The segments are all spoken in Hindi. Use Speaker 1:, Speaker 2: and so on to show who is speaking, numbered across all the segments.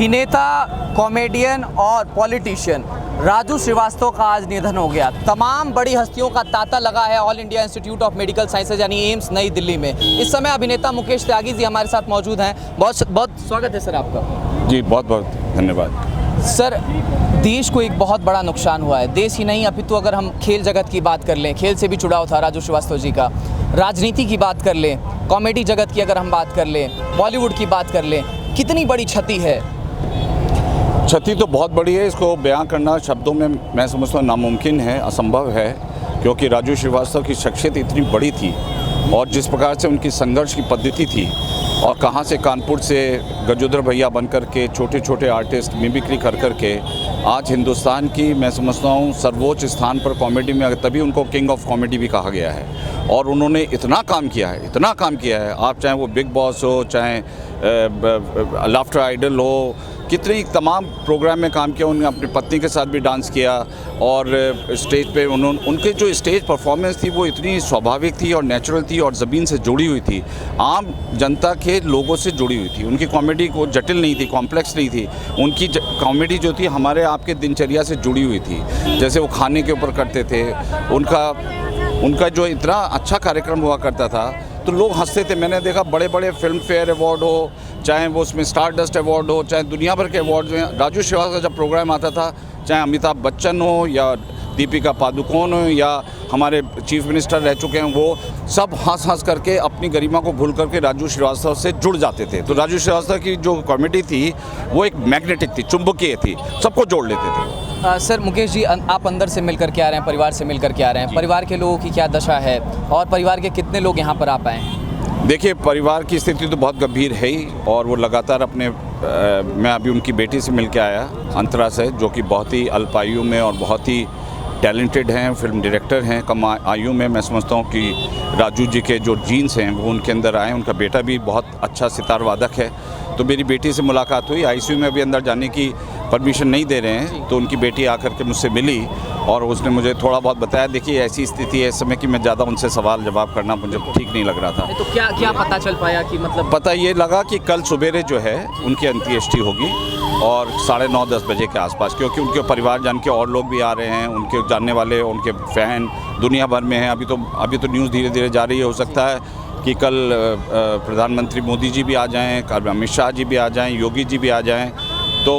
Speaker 1: अभिनेता, कॉमेडियन और पॉलिटिशियन राजू श्रीवास्तव का आज निधन हो गया। तमाम बड़ी हस्तियों का तांता लगा है all India institute of medical sciences यानी एम्स नई दिल्ली में। इस समय अभिनेता मुकेश त्यागी जी हमारे साथ मौजूद हैं। बहुत बहुत स्वागत है सर आपका।
Speaker 2: जी बहुत बहुत धन्यवाद।
Speaker 1: सर, देश को एक बहुत बड़ा नुकसान हुआ है। देश ही नहीं अपितु अगर हम खेल जगत की बात कर लें, खेल से भी जुड़ाव था राजू श्रीवास्तव जी का। राजनीति की बात कर लें, कॉमेडी जगत की अगर हम बात कर लें, बॉलीवुड की बात कर लें, कितनी बड़ी क्षति है?
Speaker 2: क्षति तो बहुत बड़ी है। इसको बयां करना शब्दों में मैं समझता हूँ नामुमकिन है, असंभव है, क्योंकि राजू श्रीवास्तव की शख्सियत इतनी बड़ी थी और जिस प्रकार से उनकी संघर्ष की पद्धति थी और कहाँ से कानपुर से गजोदर भैया बन कर के छोटे छोटे आर्टिस्ट मिमिक्री कर कर के आज हिंदुस्तान की मैं समझता हूँ सर्वोच्च स्थान पर कॉमेडी में, तभी उनको किंग ऑफ कॉमेडी भी कहा गया है। और उन्होंने इतना काम किया है, इतना काम किया है। आप चाहे वो बिग बॉस हो, चाहे लाफ्टर आइडल हो, कितने तमाम प्रोग्राम में काम किया। उन्होंने अपनी पत्नी के साथ भी डांस किया और स्टेज पे उनके जो स्टेज परफॉर्मेंस थी वो इतनी स्वाभाविक थी और नेचुरल थी और ज़मीन से जुड़ी हुई थी, आम जनता के लोगों से जुड़ी हुई थी। उनकी कॉमेडी को जटिल नहीं थी, कॉम्प्लेक्स नहीं थी। उनकी कॉमेडी जो थी हमारे आपके दिनचर्या से जुड़ी हुई थी। जैसे वो खाने के ऊपर करते थे, उनका जो इतना अच्छा कार्यक्रम हुआ करता था तो लोग हंसते थे। मैंने देखा बड़े बड़े फिल्म फेयर अवार्ड हो, चाहे वो उसमें स्टार डस्ट अवार्ड हो, चाहे दुनिया भर के अवार्ड में राजू श्रीवास्तव का जब प्रोग्राम आता था, चाहे अमिताभ बच्चन हो या दीपिका पादुकोण हो या हमारे चीफ मिनिस्टर रह चुके हैं, वो सब हंस करके अपनी गरिमा को भूल करके राजू श्रीवास्तव से जुड़ जाते थे। तो राजू श्रीवास्तव की जो कॉमेडी थी वो एक मैग्नेटिक थी, चुंबकीय थी, सबको जोड़ लेते थे।
Speaker 1: सर मुकेश जी, आप अंदर से मिल कर के आ रहे हैं, परिवार से मिल कर के आ रहे हैं। परिवार के लोगों की क्या दशा है और परिवार के कितने लोग यहाँ पर आ पाए हैं?
Speaker 2: देखिए, परिवार की स्थिति तो बहुत गंभीर है ही और वो लगातार अपने मैं अभी उनकी बेटी से मिल के आया, अंतरा से, जो कि बहुत ही अल्प आयु में और बहुत ही टैलेंटेड हैं, फिल्म डायरेक्टर हैं कम आयु में। मैं समझता हूँ कि राजू जी के जो जीन्स हैं वो उनके अंदर आए। उनका बेटा भी बहुत अच्छा सितार वादक है। तो मेरी बेटी से मुलाकात हुई। आईसीयू में अभी अंदर जाने की परमिशन नहीं दे रहे हैं, तो उनकी बेटी आकर के मुझसे मिली और उसने मुझे थोड़ा बहुत बताया। देखिए, ऐसी स्थिति है इस समय कि मैं ज़्यादा उनसे सवाल जवाब करना मुझे ठीक नहीं लग रहा था।
Speaker 1: तो क्या पता चल पाया कि मतलब?
Speaker 2: पता ये लगा कि कल सुबेरे जो है उनकी अंत्येष्टि होगी और 9:30-10 बजे के आसपास, क्योंकि उनके परिवार जान के और लोग भी आ रहे हैं, उनके जानने वाले, उनके फ़ैन दुनिया भर में हैं। अभी तो न्यूज़ धीरे धीरे जा रही है। हो सकता है कि कल प्रधानमंत्री मोदी जी भी आ जाएं, कल अमित शाह जी भी आ जाएं, योगी जी भी आ जाएं। तो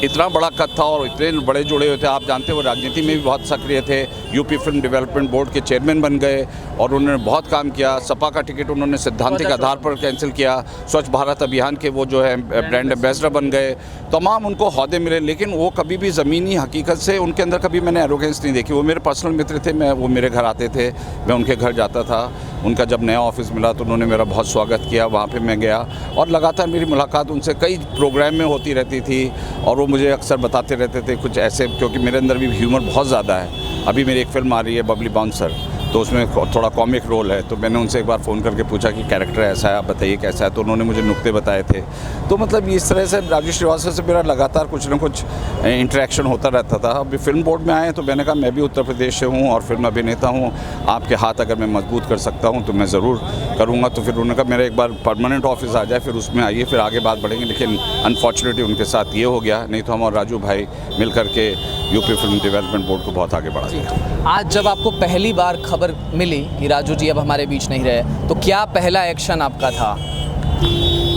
Speaker 2: इतना बड़ा कद था और इतने बड़े जुड़े हुए थे। आप जानते हो, राजनीति में भी बहुत सक्रिय थे। यूपी फिल्म डेवलपमेंट बोर्ड के चेयरमैन बन गए और उन्होंने बहुत काम किया। सपा का टिकट उन्होंने सैद्धांतिक आधार पर कैंसिल किया। स्वच्छ भारत अभियान के वो जो है ब्रांड एम्बेसडर बन गए। तमाम उनको ओहदे मिले, लेकिन वो कभी भी ज़मीनी हकीकत से उनके अंदर कभी मैंने एरोगेंस नहीं देखी। वो मेरे पर्सनल मित्र थे, वो मेरे घर आते थे, मैं उनके घर जाता था। उनका जब नया ऑफिस मिला तो उन्होंने मेरा बहुत स्वागत किया, वहाँ पे मैं गया और लगातार मेरी मुलाकात उनसे कई प्रोग्राम में होती रहती थी और वो मुझे अक्सर बताते रहते थे कुछ ऐसे, क्योंकि मेरे अंदर भी ह्यूमर बहुत ज़्यादा है। अभी मेरी एक फ़िल्म आ रही है बबली बाउंसर, तो उसमें थोड़ा कॉमिक रोल है। तो मैंने उनसे एक बार फ़ोन करके पूछा कि कैरेक्टर ऐसा है, आप बताइए कैसा है। तो उन्होंने मुझे नुक्ते बताए थे। तो मतलब इस तरह से राजू श्रीवास्तव से मेरा लगातार कुछ ना कुछ इंटरेक्शन होता रहता था। अभी फिल्म बोर्ड में आए तो मैंने कहा मैं भी उत्तर प्रदेश से हूँ और फिल्म अभिनेता हूँ, आपके हाथ अगर मैं मजबूत कर सकता हूँ तो मैं ज़रूर करूँगा। तो फिर उन्होंने कहा मेरा एक बार परमानेंट ऑफिस आ जाए, फिर उसमें आइए, फिर आगे बात बढ़ेंगे। लेकिन अनफॉर्चुनेटली उनके साथ ये हो गया, नहीं तो हम और राजू भाई मिल करके यूपी फिल्म डेवलपमेंट बोर्ड को बहुत आगे बढ़ा दिया।
Speaker 1: आज जब आपको पहली बार खबर मिली कि राजू जी अब हमारे बीच नहीं रहे, तो क्या पहला एक्शन आपका था?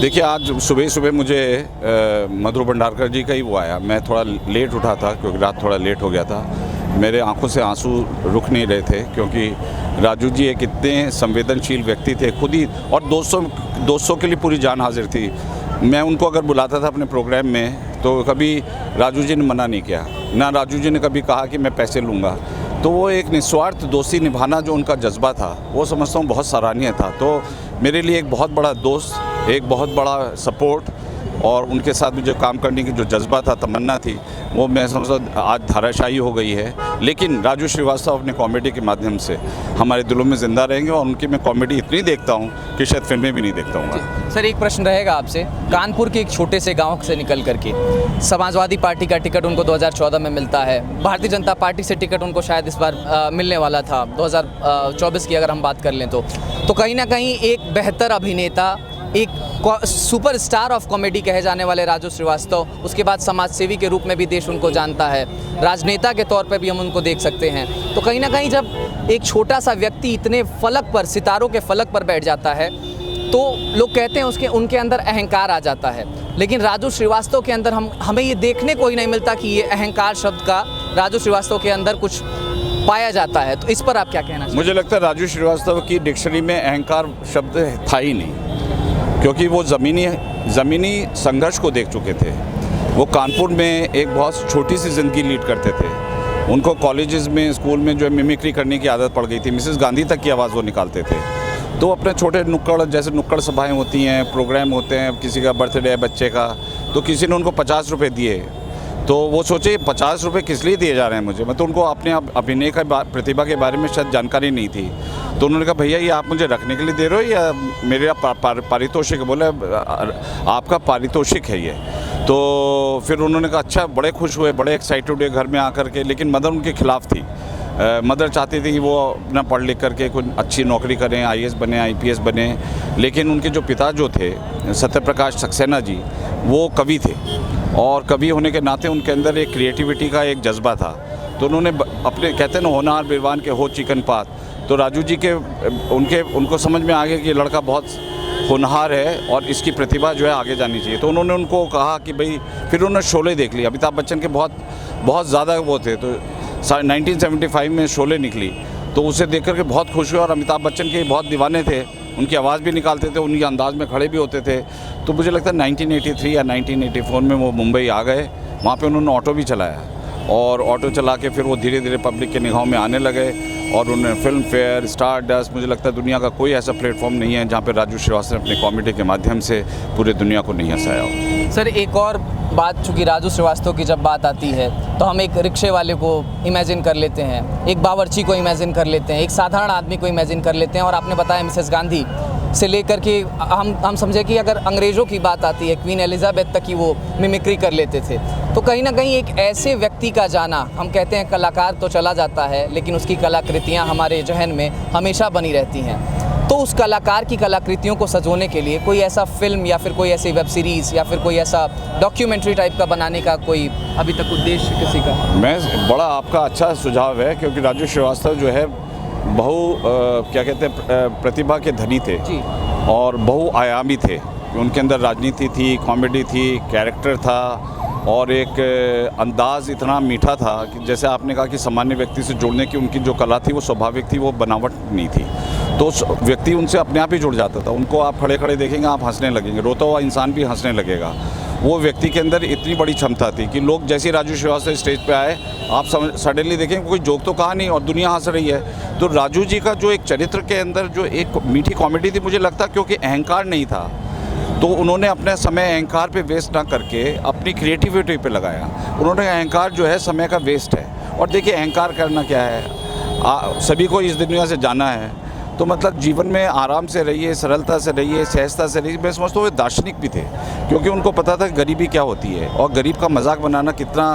Speaker 2: देखिए, आज सुबह सुबह मुझे मधुर भंडारकर जी का ही वो आया। मैं थोड़ा लेट उठा था क्योंकि रात थोड़ा लेट हो गया था। मेरे आंखों से आंसू रुक नहीं रहे थे, क्योंकि राजू जी एक इतने संवेदनशील व्यक्ति थे खुद ही, और दोस्तों के लिए पूरी जान हाजिर थी। मैं उनको अगर बुलाता था अपने प्रोग्राम में तो कभी राजू जी ने मना नहीं किया, ना राजू जी ने कभी कहा कि मैं पैसे लूँगा। तो वो एक निस्वार्थ दोस्ती निभाना जो उनका जज्बा था, वो समझता हूँ बहुत सराहनीय था। तो मेरे लिए एक बहुत बड़ा दोस्त, एक बहुत बड़ा सपोर्ट और उनके साथ मुझे काम करने की जो जज्बा था, तमन्ना थी, वो मैं समझता आज धाराशायी हो गई है। लेकिन राजू श्रीवास्तव अपने कॉमेडी के माध्यम से हमारे दिलों में ज़िंदा रहेंगे और उनकी मैं कॉमेडी इतनी देखता हूँ कि शायद फिल्में भी नहीं देखता हूँ।
Speaker 1: सर, एक प्रश्न रहेगा आपसे। कानपुर के एक छोटे से गांव से निकल करके समाजवादी पार्टी का टिकट उनको 2014 में मिलता है। भारतीय जनता पार्टी से टिकट उनको शायद इस बार मिलने वाला था 2024 की अगर हम बात कर लें तो कहीं ना कहीं एक बेहतर अभिनेता एक सुपरस्टार ऑफ कॉमेडी कहे जाने वाले राजू श्रीवास्तव, उसके बाद समाजसेवी के रूप में भी देश उनको जानता है, राजनेता के तौर पे भी हम उनको देख सकते हैं। तो कहीं ना कहीं जब एक छोटा सा व्यक्ति इतने फलक पर, सितारों के फलक पर बैठ जाता है, तो लोग कहते हैं उनके अंदर अहंकार आ जाता है। लेकिन राजू श्रीवास्तव के अंदर हमें ये देखने को ही नहीं मिलता कि ये अहंकार शब्द का राजू श्रीवास्तव के अंदर कुछ पाया जाता है। तो इस पर आप क्या कहना चाहिए?
Speaker 2: मुझे लगता है राजू श्रीवास्तव की डिक्शनरी में अहंकार शब्द था ही नहीं, क्योंकि वो ज़मीनी संघर्ष को देख चुके थे। वो कानपुर में एक बहुत छोटी सी ज़िंदगी लीड करते थे। उनको कॉलेजेस में, स्कूल में जो है मिमिक्री करने की आदत पड़ गई थी। मिसेस गांधी तक की आवाज़ वो निकालते थे। तो अपने छोटे नुक्कड़, जैसे नुक्कड़ सभाएं होती हैं, प्रोग्राम होते हैं, किसी का बर्थडे है बच्चे का, तो किसी ने उनको 50 रुपये दिए। तो वो सोचे 50 रुपये किस लिए दिए जा रहे हैं मुझे, मतलब उनको अपने अभिनय का प्रतिभा के बारे में शायद जानकारी नहीं थी। तो उन्होंने कहा भैया ये आप मुझे रखने के लिए दे रहे हो या मेरा पारितोषिक? बोले आपका पारितोषिक है ये। तो फिर उन्होंने कहा अच्छा, बड़े खुश हुए, बड़े एक्साइटेड हुए घर में आकर के। लेकिन मदर उनके खिलाफ़ थी। मदर चाहती थी कि वो अपना पढ़ लिख करके कुछ अच्छी नौकरी करें, IAS बने, IPS बने। लेकिन उनके जो पिता जो थे सत्यप्रकाश सक्सेना जी, वो कवि थे और कवि होने के नाते उनके अंदर एक क्रिएटिविटी का एक जज्बा था। तो उन्होंने अपने, कहते हैं ना, होनहार बिरवान के हो चिकन पात। तो राजू जी के उनको समझ में आ गया कि ये लड़का बहुत होनहार है और इसकी प्रतिभा जो है आगे जानी चाहिए। तो उन्होंने उनको कहा कि भाई, फिर उन्होंने शोले देख लिया। अमिताभ बच्चन के बहुत ज़्यादा वो थे। तो 1975 में शोले निकली, तो उसे देख करके बहुत खुश हुए और अमिताभ बच्चन के बहुत दीवाने थे। उनकी आवाज़ भी निकालते थे, उनके अंदाज में खड़े भी होते थे। तो मुझे लगता है 1983 या 1984 में वो मुंबई आ गए। वहाँ पे उन्होंने ऑटो भी चलाया और ऑटो चला के फिर वो धीरे धीरे पब्लिक के निगाहों में आने लगे और उन्होंने फिल्म फेयर, स्टारडस्ट, मुझे लगता है दुनिया का कोई ऐसा प्लेटफॉर्म नहीं है जहाँ पे राजू श्रीवास्तव ने अपनी कॉमेडी के माध्यम से पूरे दुनिया को नहीं हंसाया हो।
Speaker 1: सर, एक और बात, चूँकि राजू श्रीवास्तव की जब बात आती है तो हम एक रिक्शे वाले को इमेजिन कर लेते हैं, एक बावर्ची को इमेजिन कर लेते हैं, एक साधारण आदमी को इमेजिन कर लेते हैं। और आपने बताया मिसेस गांधी से लेकर के हम समझे कि अगर अंग्रेज़ों की बात आती है, क्वीन एलिजाबेथ तक की वो मिमिक्री कर लेते थे। तो कहीं ना कहीं एक ऐसे व्यक्ति का जाना, हम कहते हैं कलाकार तो चला जाता है लेकिन उसकी कलाकृतियाँ हमारे जहन में हमेशा बनी रहती हैं। तो उस कलाकार की कलाकृतियों को सजोने के लिए कोई ऐसा फिल्म या फिर कोई ऐसी वेब सीरीज़ या फिर कोई ऐसा डॉक्यूमेंट्री टाइप का बनाने का कोई अभी तक उद्देश्य किसी का?
Speaker 2: बड़ा आपका अच्छा सुझाव है, क्योंकि राजू श्रीवास्तव जो है क्या कहते हैं, प्रतिभा के धनी थे
Speaker 1: जी।
Speaker 2: और बहुआयामी थे। उनके अंदर राजनीति थी, कॉमेडी थी, कैरेक्टर था और एक अंदाज़ इतना मीठा था कि जैसे आपने कहा कि सामान्य व्यक्ति से जुड़ने की उनकी जो कला थी वो स्वाभाविक थी, वो बनावट नहीं थी। तो व्यक्ति उनसे अपने आप ही जुड़ जाता था। उनको आप खड़े खड़े देखेंगे, आप हंसने लगेंगे, रोता हुआ इंसान भी हंसने लगेगा। वो व्यक्ति के अंदर इतनी बड़ी क्षमता थी कि लोग जैसे राजू श्रीवास्तव स्टेज पे आए, आप सडनली देखेंगे कोई जोक तो कहा नहीं और दुनिया हंस रही है। तो राजू जी का जो एक चरित्र के अंदर जो एक मीठी कॉमेडी थी, मुझे लगता क्योंकि अहंकार नहीं था, तो उन्होंने अपना समय अहंकार पे वेस्ट ना करके अपनी क्रिएटिविटी पे लगाया। उन्होंने अहंकार जो है समय का वेस्ट है। और देखिए अहंकार करना क्या है, सभी को इस दुनिया से जाना है, तो मतलब जीवन में आराम से रहिए, सरलता से रहिए, सहजता से रहिए। मैं समझता हूँ वो दार्शनिक भी थे, क्योंकि उनको पता था गरीबी क्या होती है और गरीब का मजाक बनाना कितना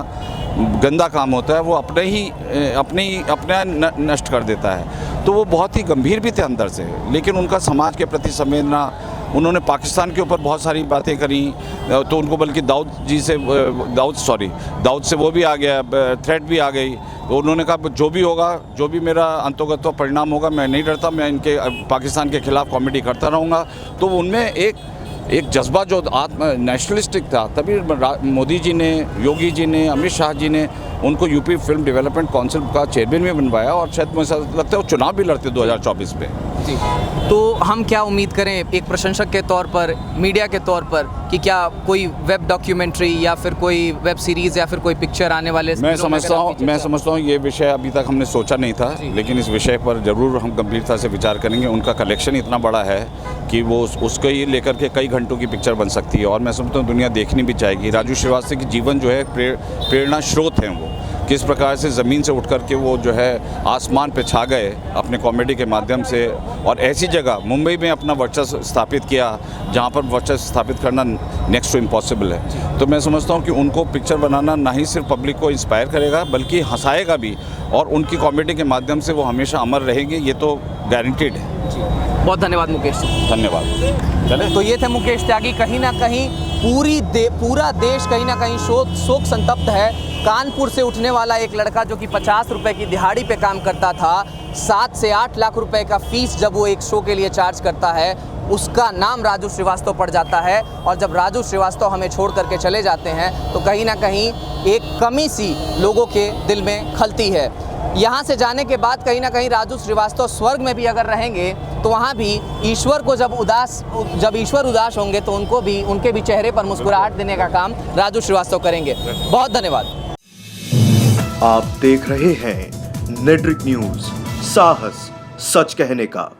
Speaker 2: गंदा काम होता है। वो अपने नष्ट कर देता है। तो वो बहुत ही गंभीर भी थे अंदर से, लेकिन उनका समाज के प्रति संवेदना, उन्होंने पाकिस्तान के ऊपर बहुत सारी बातें करी। तो उनको बल्कि दाऊद से वो भी आ गया, थ्रेट भी आ गई। तो उन्होंने कहा जो भी होगा, जो भी मेरा अंतोगत परिणाम होगा, मैं नहीं डरता, मैं इनके पाकिस्तान के खिलाफ कॉमेडी करता रहूँगा। तो उनमें एक जज्बा जो नेशनलिस्टिक था, तभी मोदी जी ने, योगी जी ने, अमित शाह जी ने उनको यूपी फिल्म डेवलपमेंट काउंसिल का चेयरमैन भी बनवाया और शायद मुझे लगता है वो चुनाव भी लड़ते 2024 में।
Speaker 1: जी। तो हम क्या उम्मीद करें एक प्रशंसक के तौर पर, मीडिया के तौर पर, कि क्या कोई वेब डॉक्यूमेंट्री या फिर कोई वेब सीरीज़ या फिर कोई पिक्चर आने वाले? मैं
Speaker 2: समझता हूँ ये विषय अभी तक हमने सोचा नहीं था, लेकिन इस विषय पर ज़रूर हम गंभीरता से विचार करेंगे। उनका कलेक्शन इतना बड़ा है कि वो उसको ही लेकर के कई घंटों की पिक्चर बन सकती है और मैं समझता हूँ दुनिया देखनी भी चाहेगी। राजू श्रीवास्तव की जीवन जो है प्रेरणा स्रोत हैं। वो किस प्रकार से ज़मीन से उठ कर के वो जो है आसमान पे छा गए अपने कॉमेडी के माध्यम से, और ऐसी जगह मुंबई में अपना वर्चस्व स्थापित किया जहाँ पर वर्चस्व स्थापित करना नेक्स्ट टू इम्पॉसिबल है। तो मैं समझता हूँ कि उनको पिक्चर बनाना ना ही सिर्फ पब्लिक को इंस्पायर करेगा बल्कि हंसाएगा भी, और उनकी कॉमेडी के माध्यम से वो हमेशा अमर रहेंगे, ये तो गारंटीड है।
Speaker 1: बहुत धन्यवाद मुकेश जी।
Speaker 2: धन्यवाद। चले
Speaker 1: तो ये थे मुकेश त्यागी। कहीं ना कहीं पूरा देश कहीं ना कहीं शोक संतप्त है। कानपुर से उठने वाला एक लड़का जो कि 50 रुपए की दिहाड़ी पे काम करता था, 7 से 8 लाख रुपए का फीस जब वो एक शो के लिए चार्ज करता है, उसका नाम राजू श्रीवास्तव पड़ जाता है। और जब राजू श्रीवास्तव हमें छोड़ करके चले जाते हैं तो कहीं ना कहीं एक कमी सी लोगों के दिल में खलती है। यहाँ से जाने के बाद कहीं ना कहीं राजू श्रीवास्तव स्वर्ग में भी अगर रहेंगे तो वहाँ भी ईश्वर को जब ईश्वर उदास होंगे तो उनके भी चेहरे पर मुस्कुराहट देने का काम राजू श्रीवास्तव करेंगे। बहुत धन्यवाद।
Speaker 3: आप देख रहे हैं नेट्रिक न्यूज, साहस सच कहने का।